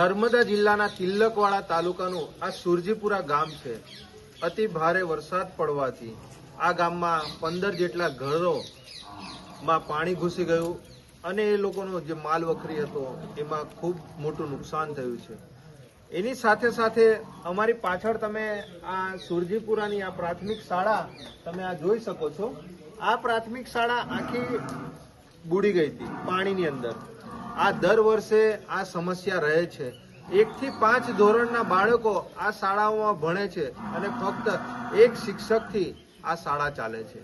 નર્મદા જિલ્લાના તિલકવાડા તાલુકાનું આ સુરજીપુરા ગામ છે। અતિ ભારે વરસાદ પડવાથી આ ગામમાં 15 જેટલા ઘરોમાં પાણી ઘૂસી ગયું અને એ લોકોનો જે માલ વખરી હતો એમાં ખૂબ મોટું નુકસાન થયું છે। એની સાથે સાથે અમારી પાછળ તમે આ સુરજીપુરાની આ પ્રાથમિક શાળા તમે આ જોઈ શકો છો। આ પ્રાથમિક શાળા આખી બુડી ગઈ હતી પાણીની અંદર। આ દર વર્ષે આ સમસ્યા રહે છે। 1 થી 5 ધોરણના બાળકો આ શાળાઓમાં ભણે છે અને ફક્ત એક શિક્ષકથી આ શાળા ચાલે છે।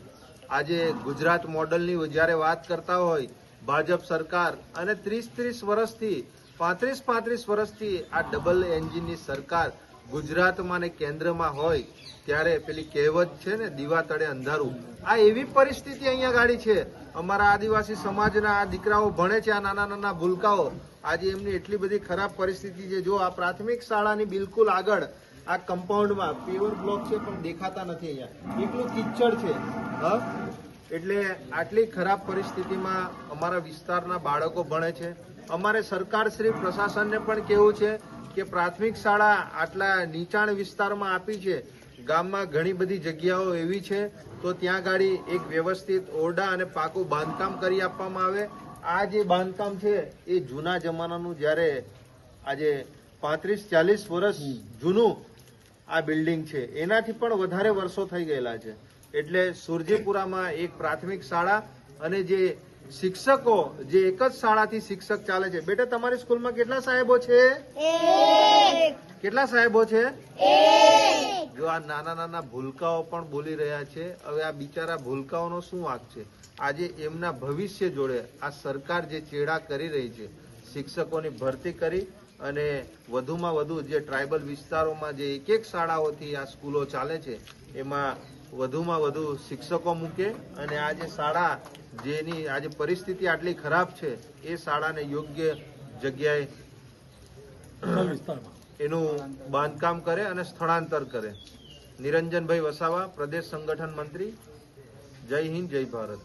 આજે ગુજરાત મોડલની જ્યારે વાત કરતા હોય ભાજપ સરકાર અને 30 વર્ષથી 35 વર્ષથી આ ડબલ એન્જિનની સરકાર ગુજરાતમાં ને કેન્દ્રમાં હોય ત્યારે પેલી કહેવત છે ને દીવા તળે અંધારું, આ એવી પરિસ્થિતિ અહીંયા ગાડી છે। અમારા આદિવાસી સમાજના આ દીકરાઓ ભણે છે, આ નાના નાના ભૂલકાઓ, આજે એમની એટલી બધી ખરાબ પરિસ્થિતિ છે। જો આ પ્રાથમિક શાળાની બિલકુલ આગળ આ કમ્પાઉન્ડમાં પેવર બ્લોક છે પણ દેખાતા નથી, અહીંયા એટલું કિચડ છે। એટલે આટલી ખરાબ પરિસ્થિતિમાં અમારા વિસ્તારના બાળકો ભણે છે। અમારે સરકાર શ્રી પ્રશાસનને પણ કહેવું છે કે પ્રાથમિક શાળા આટલા નીચાણ વિસ્તારમાં આપી છે, ગામમાં ઘણી બધી જગ્યાઓ એવી છે તો ત્યાં ગાડી એક વ્યવસ્થિત ઓરડા અને પાકું બાંધકામ કરી આપવામાં આવે। આ જે બાંધકામ છે એ જૂના જમાનાનું, જ્યારે આજે 35-40 વર્ષ જૂનું આ બિલ્ડિંગ છે, એનાથી પણ વધારે વર્ષો થઈ ગયેલા છે। એટલે સુરજીપુરામાં એક પ્રાથમિક શાળા અને જે શિક્ષકો, જે એક જ શાળાથી શિક્ષક ચાલે છે। બેટા તમારી સ્કૂલમાં કેટલા સાહેબો છે? કેટલા સાહેબો છે? જો આ નાના નાના ભૂલકાઓ પણ બોલી રહ્યા છે, હવે આ બિચારા ભૂલકાઓનો શું વાંક છે? આજે એમના ભવિષ્ય જોડે આ સરકાર જે ચેડા કરી રહી છે, શિક્ષકોની ભરતી કરી અને વધુમાં વધુ જે ટ્રાઇબલ વિસ્તારોમાં જે એક શાળાઓથી આ સ્કૂલો ચાલે છે એમાં વધુમાં વધુ શિક્ષકો મૂકે અને આ જે શાળા જેની આજે પરિસ્થિતિ આટલી ખરાબ છે એ શાળાને યોગ્ય જગ્યાએ એનું બાંધકામ કરે અને સ્થળાંતર કરે। નિરંજનભાઈ વસાવા, પ્રદેશ સંગઠન મંત્રી। જય હિન્દ, જય ભારત।